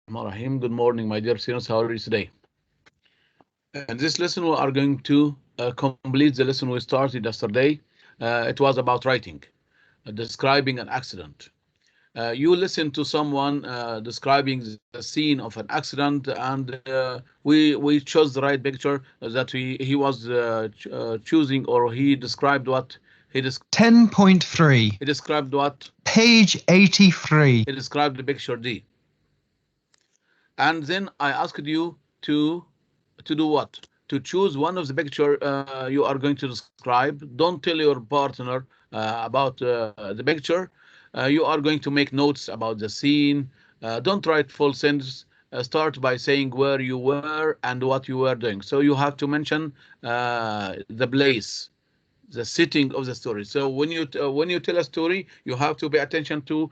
Bismillahirrahmanirrahim. Good morning, my dear students. How are you today? In this lesson, we are going to complete the lesson we started yesterday. It was about writing, describing an accident. You listen to someone describing the scene of an accident, and we chose the right picture that he was choosing, or he described what 10.3, he described what page 83. he described the picture D. And then I asked you to do what? To choose one of the picture you are going to describe. Don't tell your partner about the picture. You are going to make notes about the scene. Don't write full sentence. Start by saying where you were and what you were doing. So you have to mention the place, the setting of the story. So when you tell a story, you have to pay attention to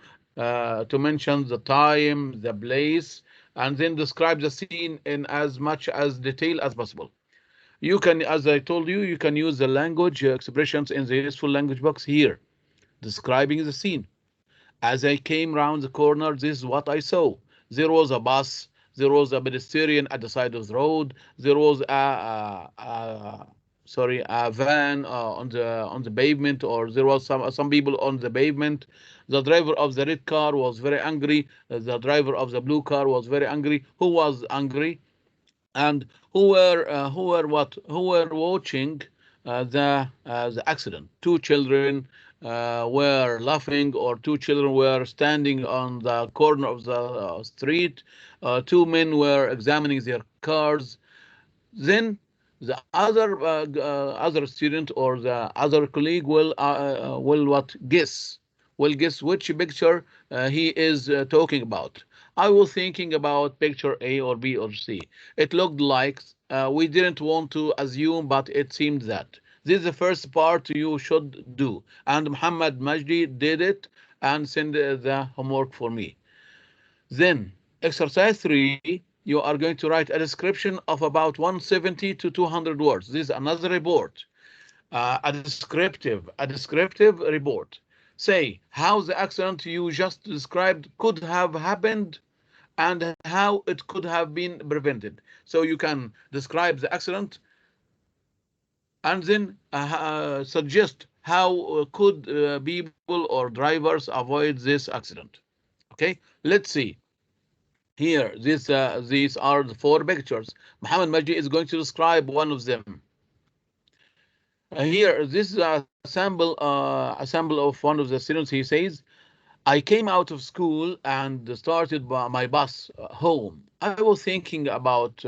mention the time, the place, and then describe the scene in as much as detail as possible. You can, as I told you, you can use the language expressions in the useful language box here, describing the scene. As I came round the corner, this is what I saw. There was a bus. There was a pedestrian at the side of the road. There was a van on the pavement, or there was some people on the pavement. The driver of the red car was very angry. The driver of the blue car was very angry. Who was angry? And who were watching the accident? Two children were laughing, or two children were standing on the corner of the street. Two men were examining their cars. Then the other student or the other colleague will what guess, will guess which picture he is talking about. I was thinking about picture A or B or C. It looked like we didn't want to assume, but it seemed that. This is the first part you should do, and Muhammad Majdi did it and sent the homework for me. Then, exercise 3, you are going to write a description of about 170 to 200 words. This is another report, a descriptive report. Say how the accident you just described could have happened and how it could have been prevented. So you can describe the accident and then suggest how could people or drivers avoid this accident. Okay, let's see. Here, these are the four pictures. Muhammad Majdi is going to describe one of them. Here, this is a sample of one of the students. He says, I came out of school and started my bus home. I was thinking about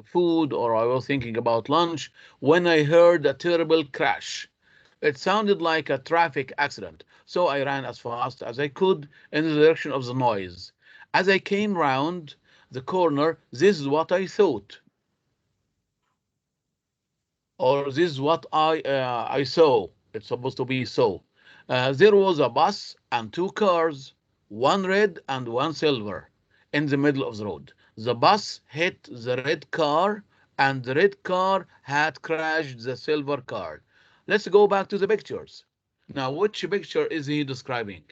food, or I was thinking about lunch, when I heard a terrible crash. It sounded like a traffic accident, so I ran as fast as I could in the direction of the noise. As I came round the corner, this is what I thought, or this is what I saw. It's supposed to be so. There was a bus and two cars, one red and one silver, in the middle of the road. The bus hit the red car, and the red car had crashed the silver car. Let's go back to the pictures. Now, which picture is he describing?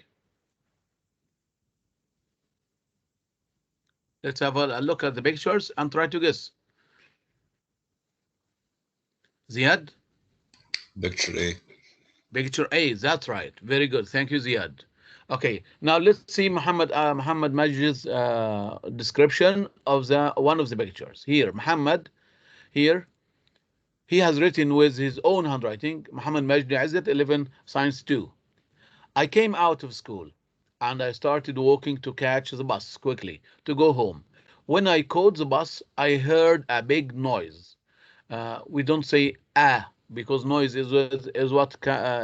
Let's have a look at the pictures and try to guess. Ziad? Picture A. Picture A, that's right. Very good. Thank you, Ziad. Okay, now let's see Muhammad Majid's description of the one of the pictures. Here, Muhammad, here, he has written with his own handwriting, Muhammad Majdi Izzat, 11, Science 2. I came out of school and I started walking to catch the bus quickly to go home. When I caught the bus, I heard a big noise. We don't say because noise is what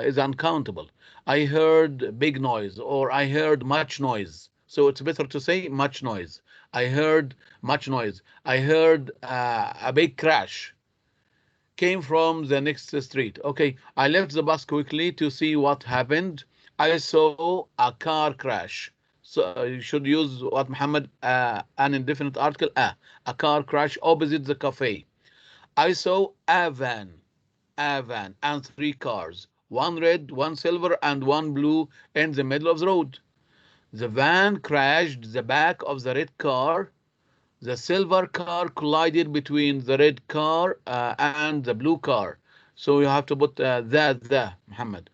is uncountable. I heard big noise, or I heard much noise. So it's better to say much noise. I heard much noise. I heard a big crash came from the next street. Okay, I left the bus quickly to see what happened. I saw a car crash. So you should use what Muhammad, an indefinite article, a car crash opposite the cafe. I saw a van and three cars, one red, one silver, and one blue in the middle of the road. The van crashed the back of the red car. The silver car collided between the red car and the blue car. So you have to put the, Muhammad.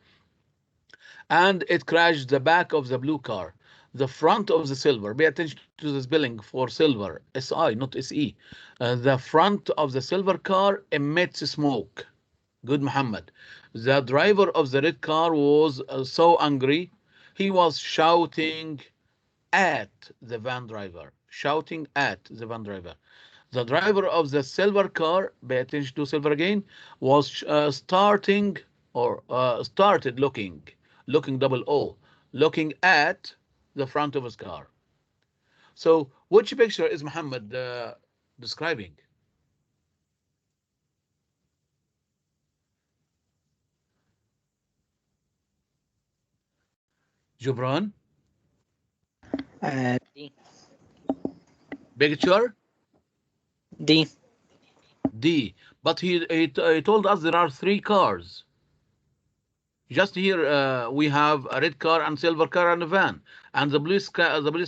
And it crashed the back of the blue car. The front of the silver, pay attention to the spelling for silver, S-I, not S-E. The front of the silver car emits smoke. Good, Muhammad. The driver of the red car was so angry, he was shouting at the van driver. Shouting at the van driver. The driver of the silver car, pay attention to silver again, was started looking double O, looking at the front of his car. So which picture is Muhammad describing? Jubran? D. Picture? D. D. But he told us there are 3 cars. Just here we have a red car and silver car and a van, and the police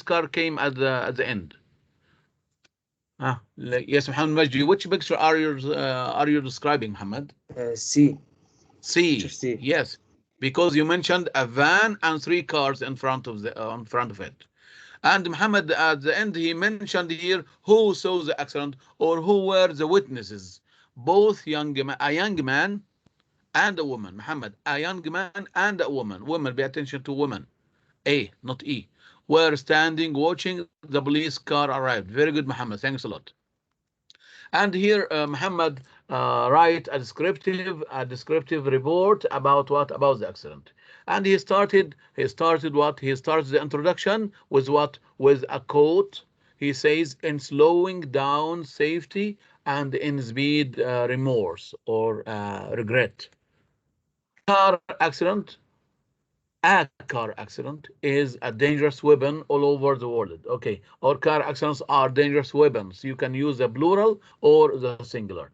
car came at the end. Yes, Muhammad Majdi, which picture are you describing, Muhammad? C. C. Picture C. Yes, because you mentioned a van and 3 cars in front of it. And Muhammad, at the end, he mentioned here who saw the accident or who were the witnesses. Both a young man and a woman. Muhammad, a young man and a woman. Women, pay attention to women. A, not E. Were standing watching the police car arrive. Very good, Muhammad. Thanks a lot. And here, Muhammad write a descriptive report about what? About the accident. And he started what? He starts the introduction with what? With a quote. He says, in slowing down safety and in speed remorse or regret. A car accident is a dangerous weapon all over the world. Okay, or car accidents are dangerous weapons. You can use the plural or the singular.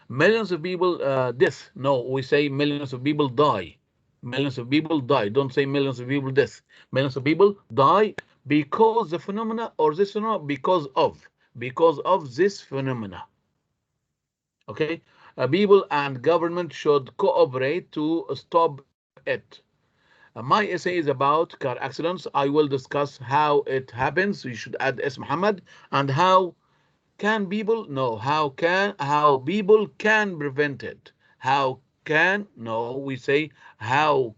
Millions of people death. No, we say millions of people die. Millions of people die. Don't say millions of people death. Millions of people die because the phenomena or this phenomena because of this phenomena. Okay, people and government should cooperate to stop it. My essay is about car accidents. I will discuss how it happens. You should add S. Muhammad. And how can people? No, how people can prevent it? How we say how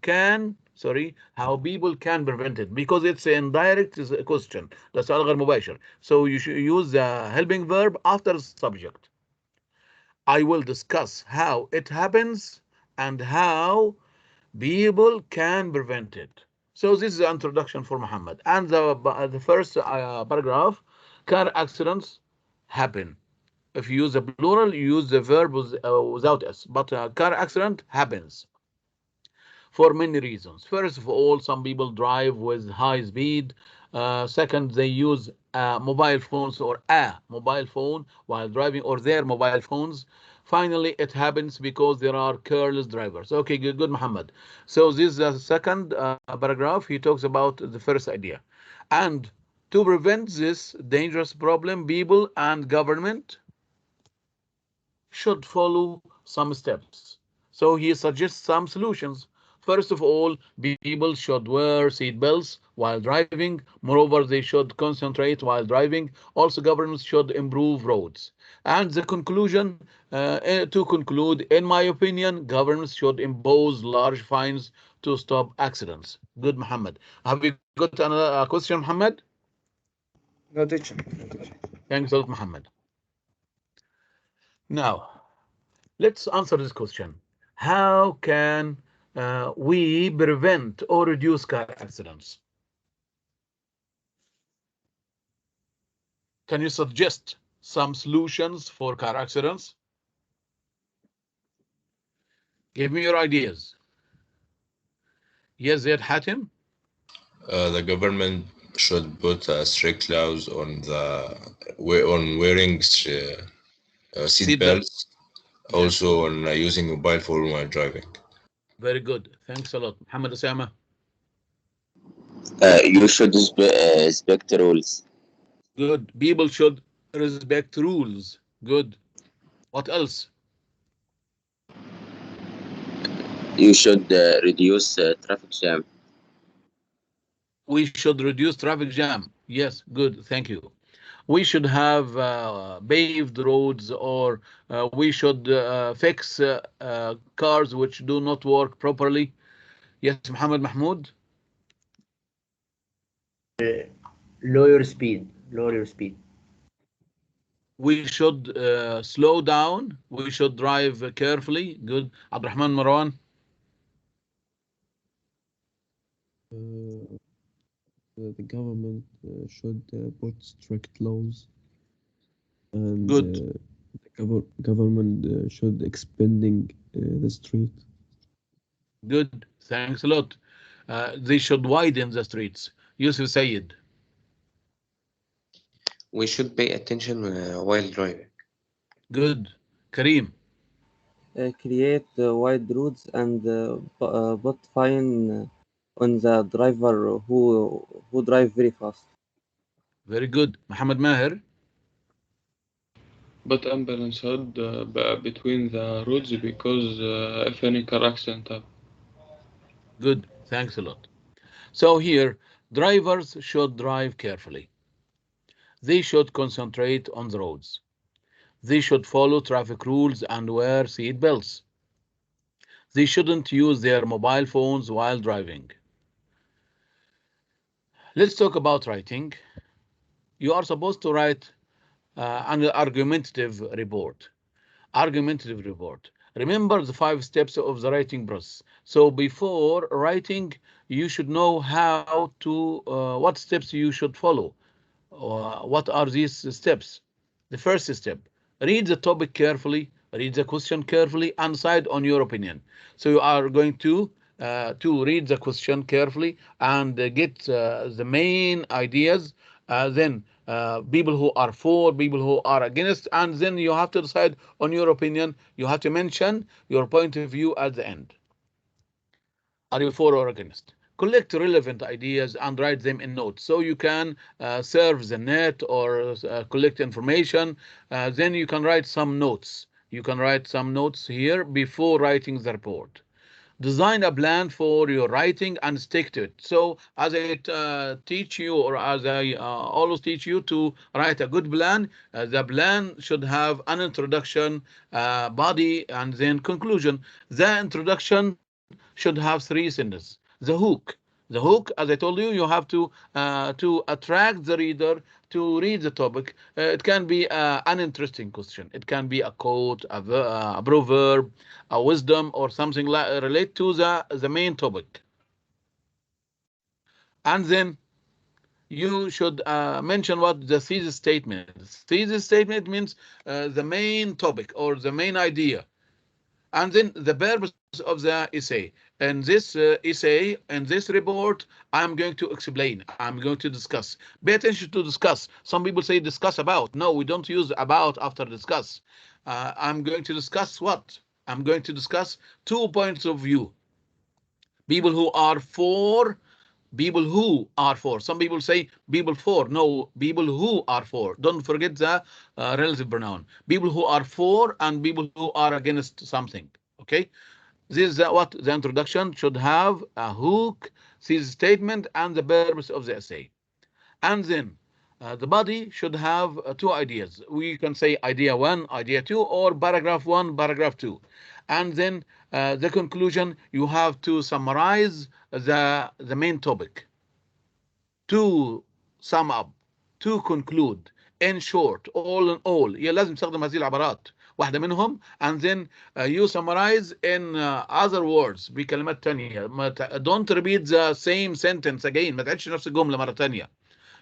people can prevent it, because it's an indirect question. ده سؤال غير مباشر. So you should use the helping verb after the subject. I will discuss how it happens and how people can prevent it. So this is the introduction for Muhammad. And the first paragraph, car accidents happen. If you use the plural, you use the verb without S. But car accident happens for many reasons. First of all, some people drive with high speed. Second, they use mobile phones or a mobile phone while driving, or their mobile phones. Finally, it happens because there are careless drivers. Okay, good, Muhammad. So this is the second paragraph. He talks about the first idea. And to prevent this dangerous problem, people and government should follow some steps. So he suggests some solutions. First of all, people should wear seat belts while driving. Moreover, they should concentrate while driving. Also, governments should improve roads. And the conclusion, to conclude, in my opinion, governments should impose large fines to stop accidents. Good, Muhammad. Have you got another question, Muhammad? No, teacher. Thanks a lot, Muhammad. Now, let's answer this question. How can we prevent or reduce car accidents? Can you suggest some solutions for car accidents? Give me your ideas. Yes, Zaid Hatim? The government should put strict laws on wearing seat belts, also on using mobile phone while driving. Very good. Thanks a lot. Muhammad Osama? You should respect rules. Good. People should Respect rules. Good. What else? You should reduce traffic jam. We should reduce traffic jam. Yes, good. Thank you. We should have paved roads, or we should fix cars which do not work properly. Yes, Muhammad Mahmoud. Lower speed. Lower your speed. We should slow down. We should drive carefully. Good. Abdurrahman Marwan. The government should put strict laws, and Good. the government should expanding the street. Good. Thanks a lot. They should widen the streets. Yusuf Sayed. We should pay attention while driving. Good. Kareem. Create wide roads and put fine on the driver who drive very fast. Very good. Muhammad Maher. But ambulance should between the roads because if any car accident happen. Good. Thanks a lot. So here, drivers should drive carefully. They should concentrate on the roads. They should follow traffic rules and wear seat belts. They shouldn't use their mobile phones while driving. Let's talk about writing. You are supposed to write an argumentative report. Argumentative report. Remember the 5 steps of the writing process. So before writing, you should know how to, what steps you should follow. What are these steps? The first step, read the topic carefully, read the question carefully, and decide on your opinion. So you are going to read the question carefully and get the main ideas. Then people who are for, people who are against, and then you have to decide on your opinion. You have to mention your point of view at the end. Are you for or against? Collect relevant ideas and write them in notes so you can surf the net or collect information. Then you can write some notes. You can write some notes here before writing the report. Design a plan for your writing and stick to it. So as I teach you, or as I always teach you to write a good plan, the plan should have an introduction, body, and then conclusion. The introduction should have 3 sentences. The hook, as I told you, you have to attract the reader to read the topic. It can be an interesting question. It can be a quote, a proverb, a wisdom, or something like relate to the main topic. And then you should mention what the thesis statement is. Thesis statement means the main topic or the main idea. And then the purpose of the essay. In this essay, in this report, I'm going to explain. I'm going to discuss. Pay attention to discuss. Some people say discuss about. No, we don't use about after discuss. I'm going to discuss what? I'm going to discuss 2 points of view. People who are for, people who are for. Some people say people for. No, people who are for. Don't forget the relative pronoun. People who are for and people who are against something. Okay? This is what the introduction should have: a hook, thesis statement, and the purpose of the essay. And then the body should have 2 ideas. We can say idea 1, idea 2, or paragraph 1, paragraph 2. And then the conclusion, you have to summarize the main topic. To sum up, to conclude, in short, all in all. لازم تستخدم هذه العبارات. واحدة منهم, and then you summarize in other words بكلمات تانية. Don't repeat the same sentence again. ما تعيدش نفس الجملة مرة تانية.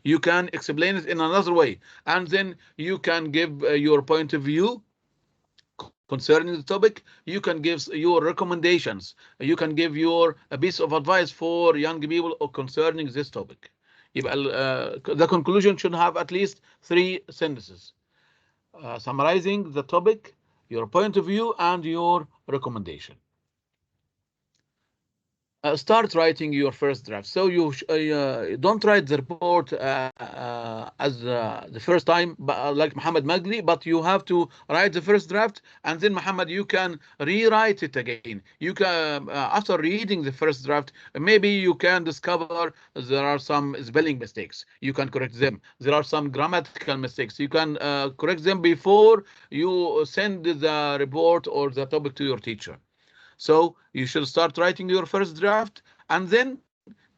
You can explain it in another way, and then you can give your point of view concerning the topic. You can give your recommendations. You can give your a piece of advice for young people concerning this topic. The conclusion should have at least 3 sentences. Summarizing the topic, your point of view, and your recommendation. start writing your first draft. So you don't write the report as the first time, like Muhammad Magli, but you have to write the first draft, and then Muhammad, you can rewrite it again. You can, after reading the first draft, maybe you can discover there are some spelling mistakes. You can correct them. There are some grammatical mistakes. You can correct them before you send the report or the topic to your teacher. So you should start writing your first draft and then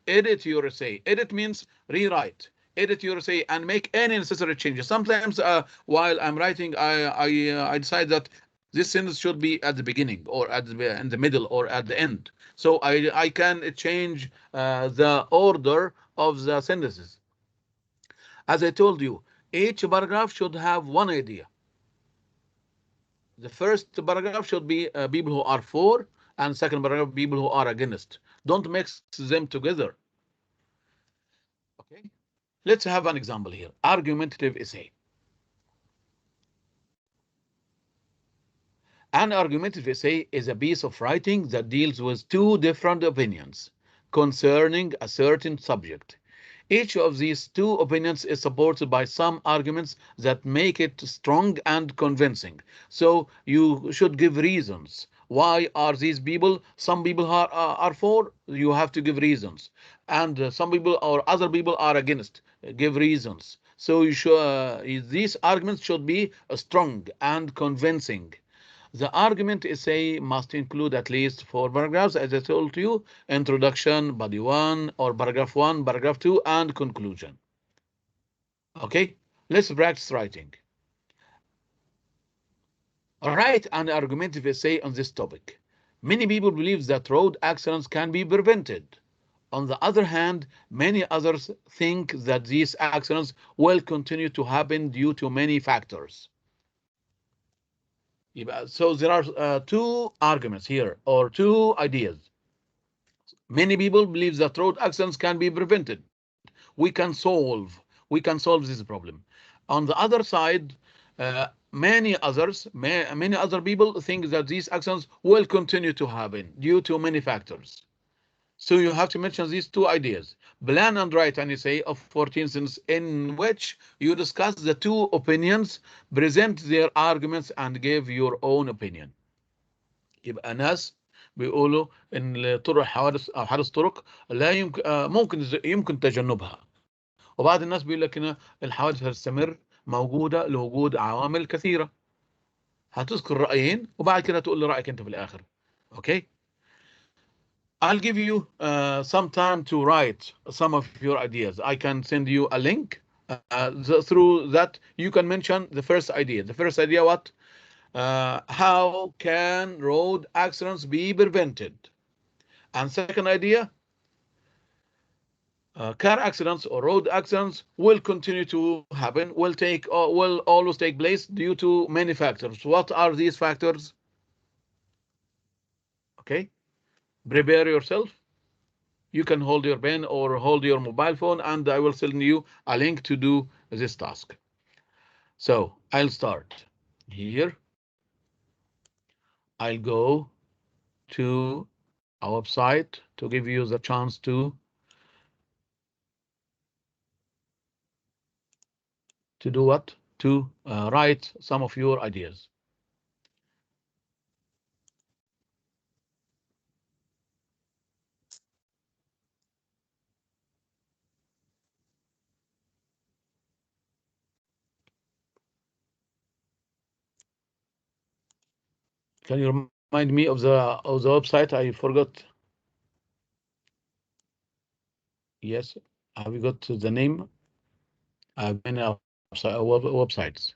edit your essay. Edit means rewrite. Edit your essay and make any necessary changes. Sometimes while I'm writing, I decide that this sentence should be at the beginning or in the middle or at the end. So I can change the order of the sentences. As I told you, each paragraph should have one idea. The first paragraph should be people who are for, and second paragraph people who are against. Don't mix them together. Okay, let's have an example here. Argumentative essay. An argumentative essay is a piece of writing that deals with two different opinions concerning a certain subject. Each of these two opinions is supported by some arguments that make it strong and convincing. So you should give reasons. Why are these people? Some people are for, you have to give reasons. And some people or other people are against, give reasons. So you should, these arguments should be strong and convincing. The argument essay must include at least 4 paragraphs, as I told you: introduction, body 1, or paragraph 1, paragraph 2, and conclusion. Okay, let's practice writing. Write an argumentative essay on this topic. Many people believe that road accidents can be prevented. On the other hand, many others think that these accidents will continue to happen due to many factors. So there are two arguments here, or two ideas. Many people believe that road accidents can be prevented. We can solve this problem. On the other side, many other people think that these accidents will continue to happen due to many factors. So you have to mention these two ideas. Plan and write an essay of 14 sentences in which you discuss the two opinions, present their arguments, and give your own opinion. يبقى ناس بيقولوا ان طرق الحوادث او حادث طرق لا يمكن يمكن تجنبها، وبعض الناس بيقول لك ان الحوادث هتستمر موجوده لوجود عوامل كثيره. هتذكر رايين وبعد كده تقول لي رايك انت في الاخر. اوكي. I'll give you some time to write some of your ideas. I can send you a link through that you can mention the first idea. The first idea, what? How can road accidents be prevented? And second idea, car accidents or road accidents will continue to happen, will always take place due to many factors. What are these factors? Okay, prepare yourself. You can hold your pen or hold your mobile phone, and I will send you a link to do this task. So I'll start here. I'll go to our website to give you the chance to do what? To write some of your ideas. Can you remind me of the website? I forgot. Yes, have you got the name? I have many websites.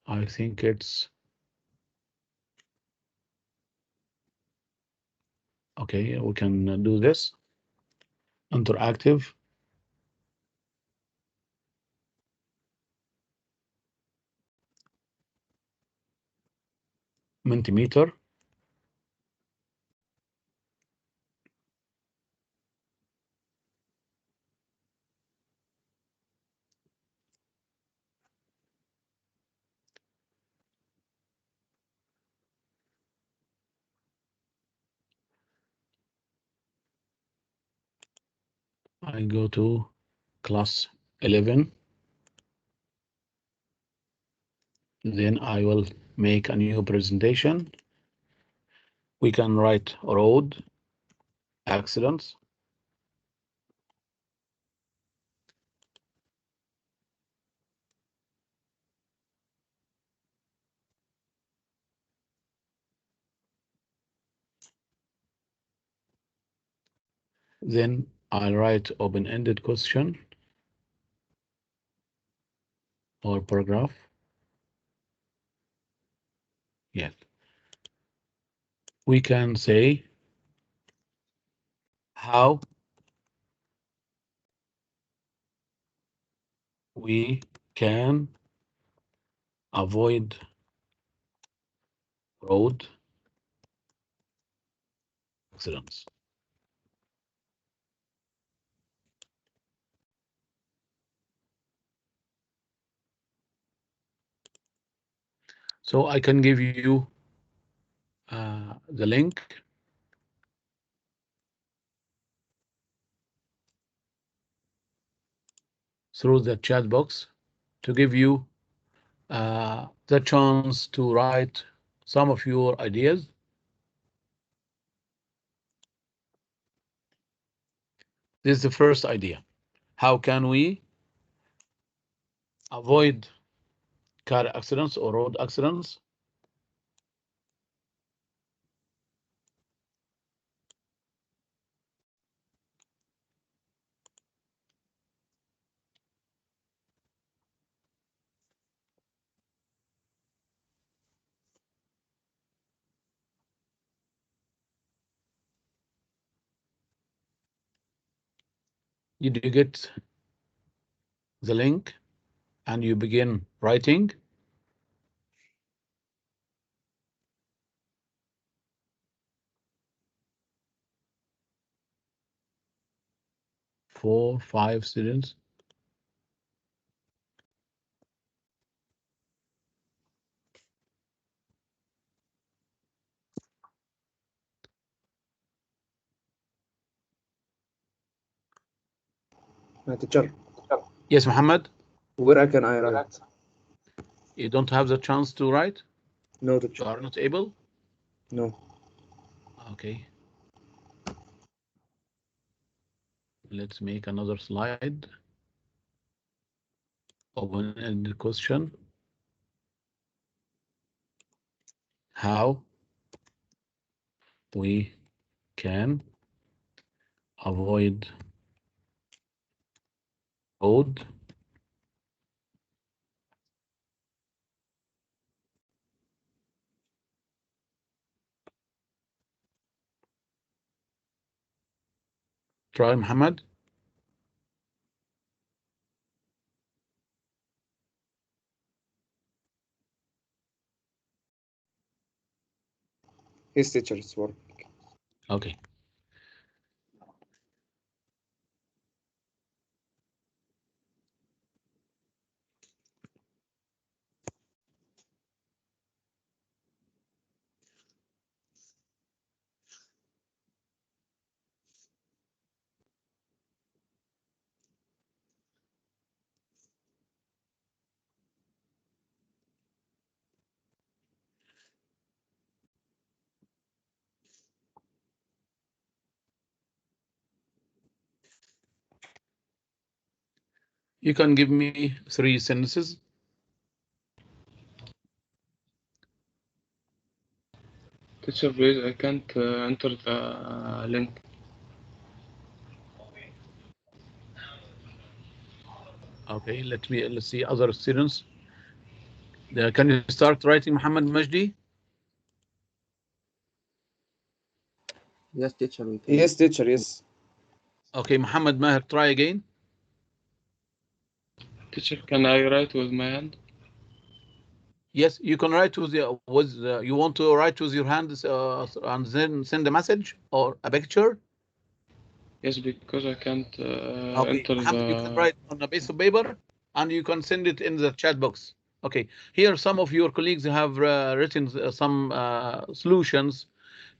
I think it's okay. We can do this. Interactive. Mentimeter. I go to class 11. Then I will make a new presentation. We can write road accidents. Then I'll write open-ended question or paragraph. Yes. We can say how we can avoid road accidents. So I can give you the link. Through the chat box to give you the chance to write some of your ideas. This is the first idea. How can we avoid car accidents or road accidents? You do get the link and you begin writing. Four, 5 students. Teacher, Yes, Muhammad. where can I write? You don't have the chance to write? No, You teacher. are not able? No. Okay. Let's make another slide. Open-ended question. How we can avoid road try, Muhammad. Yes, teacher, it's work. Okay. You can give me 3 sentences. Teacher, please, I can't enter the link. Okay, let's see other students. Can you start writing, Muhammad Majdi? Yes, teacher. We can. Yes, teacher, yes. Okay, Muhammad Maher, try again. Teacher, can I write with my hand? Yes, you can write with you want to write with your hands and then send a message or a picture. Yes, because I can't Okay, enter Muhammad, you can the... write on a piece of paper and you can send it in the chat box. Okay, here some of your colleagues have written some solutions.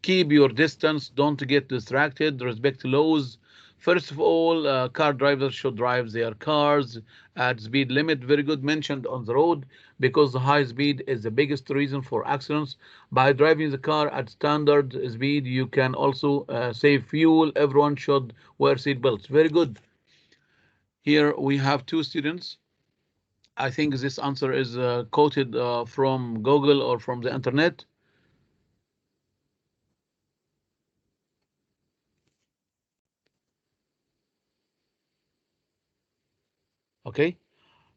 Keep your distance, don't get distracted, respect laws, First of all, car drivers should drive their cars at speed limit. Very good, mentioned on the road, because the high speed is the biggest reason for accidents. By driving the car at standard speed, you can also save fuel. Everyone should wear seat belts. Very good. Here we have two students. I think this answer is quoted from Google or from the internet. Okay.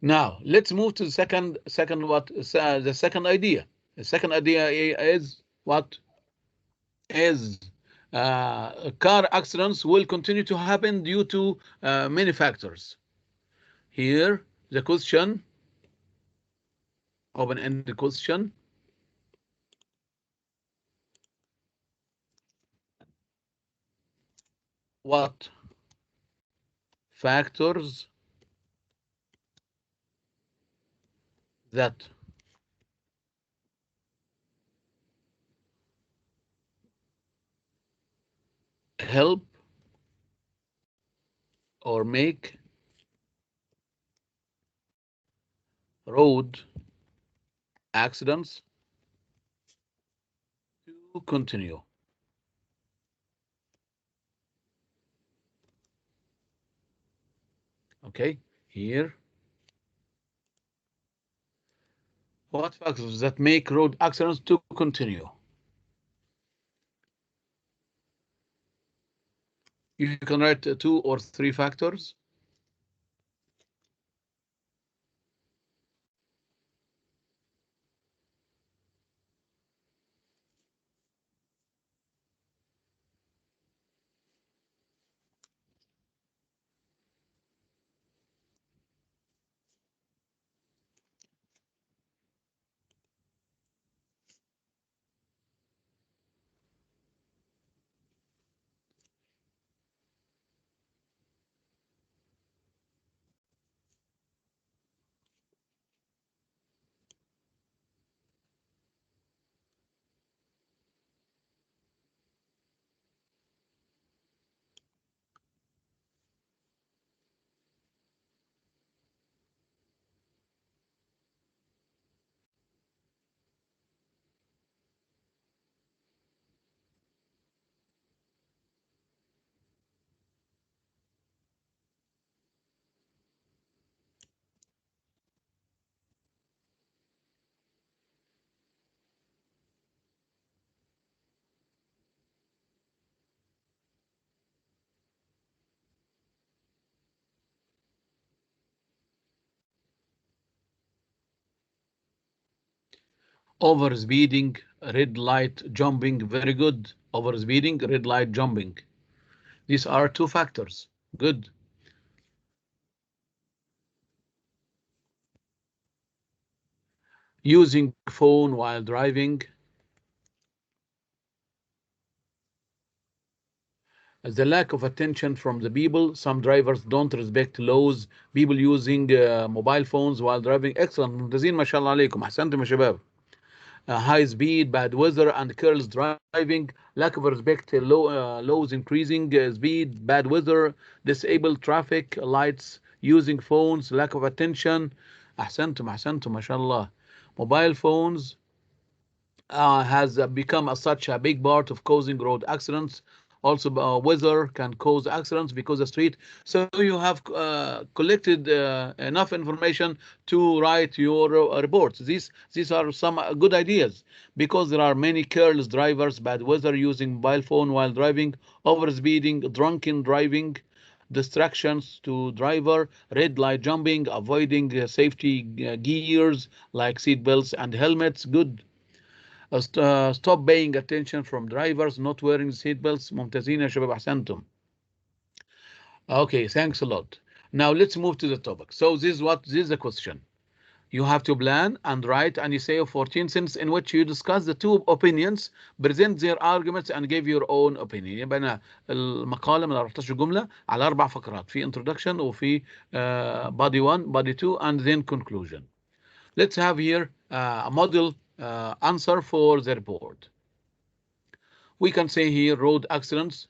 Now let's move to the second the second idea. The second idea is what? Is car accidents will continue to happen due to many factors. Here the question, open-ended question. What factors that help or make road accidents to continue? Okay, here. What factors that make road accidents to continue? You can write 2 or 3 factors. Over speeding, red light jumping. Very good. Over speeding, red light jumping. These are 2 factors. Good. Using phone while driving. The lack of attention from the people. Some drivers don't respect laws. People using mobile phones while driving. Excellent. ممتازين ما شاء الله عليكم. أحسنتم يا شباب. High speed, bad weather, and careless driving. Lack of respect, laws increasing speed, bad weather, disabled traffic lights, using phones, lack of attention. أحسنتم ما شاء الله. Mobile phones has become such a big part of causing road accidents. Also, weather can cause accidents because of the street. So you have collected enough information to write your reports. These are some good ideas, because there are many careless drivers, bad weather, using mobile phone while driving, over speeding, drunken driving, distractions to driver, red light jumping, avoiding safety gears like seat belts and helmets. Good. Stop paying attention from drivers not wearing seat belts. ممتازين يا شباب أحسنتم. Okay, thanks a lot. Now let's move to the topic. So this is the question. You have to plan and write an essay of 14 sentences in which you discuss the 2 opinions, present their arguments, and give your own opinion. يبقى أنا المقالة من 14 جملة على 4 فقرات، في introduction وفي body 1, body 2, and then conclusion. Let's have here a model answer for the report. We can say here road accidents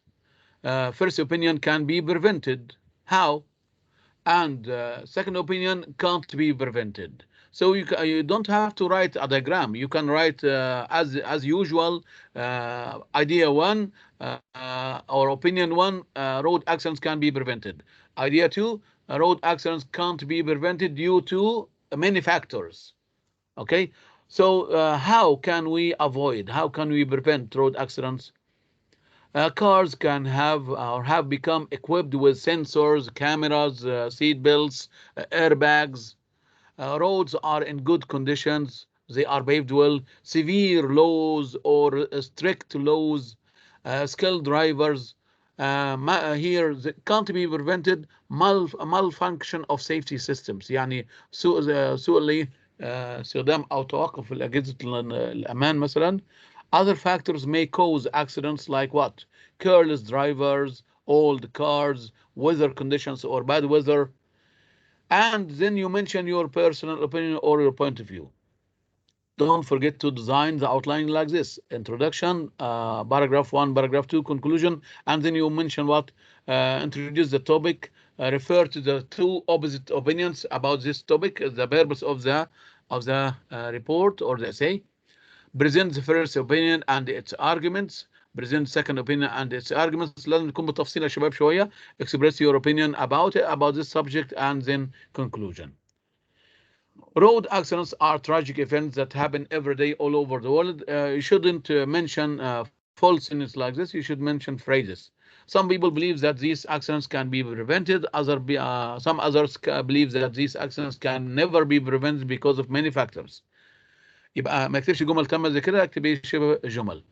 first opinion can be prevented. How? And second opinion can't be prevented. So you don't have to write a diagram. You can write as usual, idea 1 or opinion 1, road accidents can be prevented. Idea 2, road accidents can't be prevented due to many factors. Okay, so how can we avoid, how can we prevent road accidents? Cars can have or have become equipped with sensors, cameras, seat belts, airbags. Roads are in good conditions. They are paved well. Severe laws or strict laws, skilled drivers. Here can't be prevented. Malfunction of safety systems. يعني سوء استخدام أو توقف الأجهزة الأمان مثلا. Other factors may cause accidents like what? Careless drivers, old cars, weather conditions or bad weather. And then you mention your personal opinion or your point of view. Don't forget to design the outline like this: introduction, paragraph 1, paragraph 2, conclusion, and then you mention what? Introduce the topic, refer to the two opposite opinions about this topic, the purpose of the report or the essay. Present the first opinion and its arguments. Present second opinion and its arguments. لازم نكون بالتفصيل يا شباب شوية. Express your opinion about it, about this subject, and then conclusion. Road accidents are tragic events that happen every day all over the world. You shouldn't mention falseness like this. You should mention phrases. Some people believe that these accidents can be prevented. Some others believe that these accidents can never be prevented because of many factors. يبقى ما اكتبش جمل تامة زي كده، اكتب شبه جمل.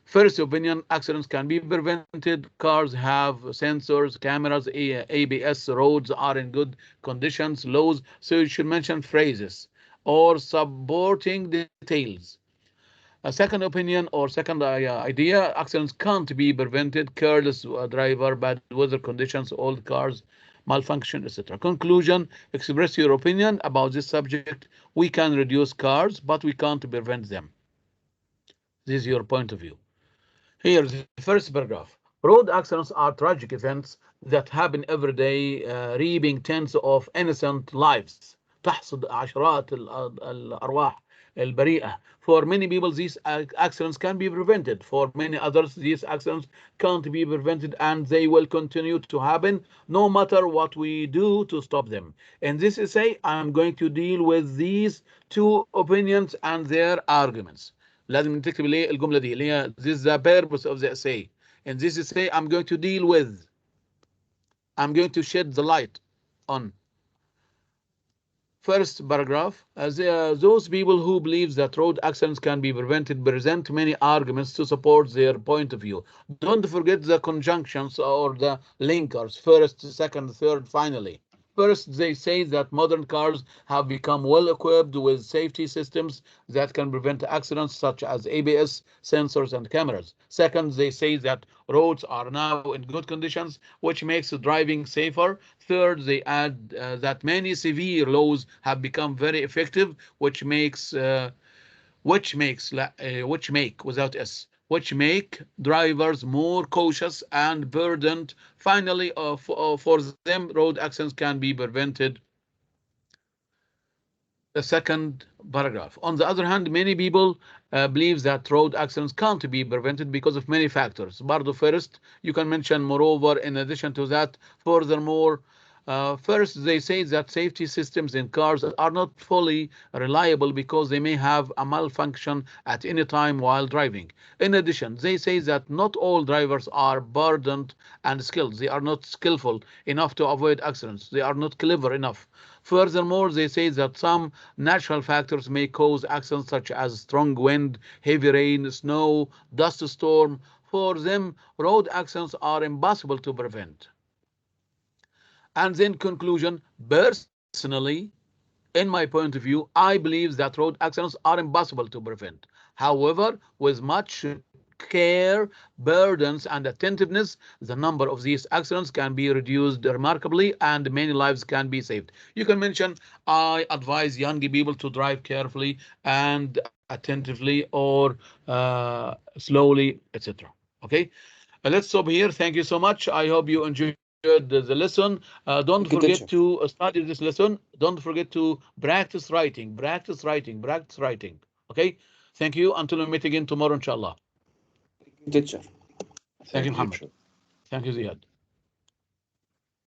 First opinion, accidents can be prevented. Cars have sensors, cameras, ABS. Roads are in good conditions. Laws. So you should mention phrases or supporting details. A second opinion or second idea, accidents can't be prevented. Careless driver, bad weather conditions, old cars, malfunction, etc. Conclusion, express your opinion about this subject. We can reduce cars, but we can't prevent them. This is your point of view. Here's the first paragraph. Road accidents are tragic events that happen every day, reaping tens of innocent lives. تحصد عشرات الأرواح البريئة. For many people, these accidents can be prevented. For many others, these accidents can't be prevented, and they will continue to happen no matter what we do to stop them. In this essay, I'm going to deal with these two opinions and their arguments. لازم نكتب ليه الجملة دي اللي هي this is the purpose of the essay. In this essay, I'm going to deal with, I'm going to shed the light on. First paragraph, those people who believe that road accidents can be prevented present many arguments to support their point of view. Don't forget the conjunctions or the linkers, first, second, third, finally. First, they say that modern cars have become well equipped with safety systems that can prevent accidents such as ABS, sensors, and cameras. Second, they say that roads are now in good conditions, which makes driving safer. Third, they add that many severe laws have become very effective, which make drivers more cautious and burdened. Finally, for them, road accidents can be prevented. The second paragraph. On the other hand, many people believe that road accidents can't be prevented because of many factors. برضو first, you can mention moreover, in addition to that, furthermore. First, they say that safety systems in cars are not fully reliable because they may have a malfunction at any time while driving. In addition, they say that not all drivers are burdened and skilled. They are not skillful enough to avoid accidents. They are not clever enough. Furthermore, they say that some natural factors may cause accidents such as strong wind, heavy rain, snow, dust storm. For them, road accidents are impossible to prevent. And then conclusion, personally, in my point of view, I believe that road accidents are impossible to prevent. However, with much care, burdens, and attentiveness, the number of these accidents can be reduced remarkably and many lives can be saved. You can mention, I advise young people to drive carefully and attentively or slowly, etc. Okay. Let's stop here. Thank you so much. I hope you enjoyed the lesson. Don't Thank you, forget teacher. to study this lesson. Don't forget to practice writing, practice writing, practice writing. Okay? Thank you. Until we meet again tomorrow, inshallah. Teacher. Thank you, Muhammad. Thank you, Ziyad.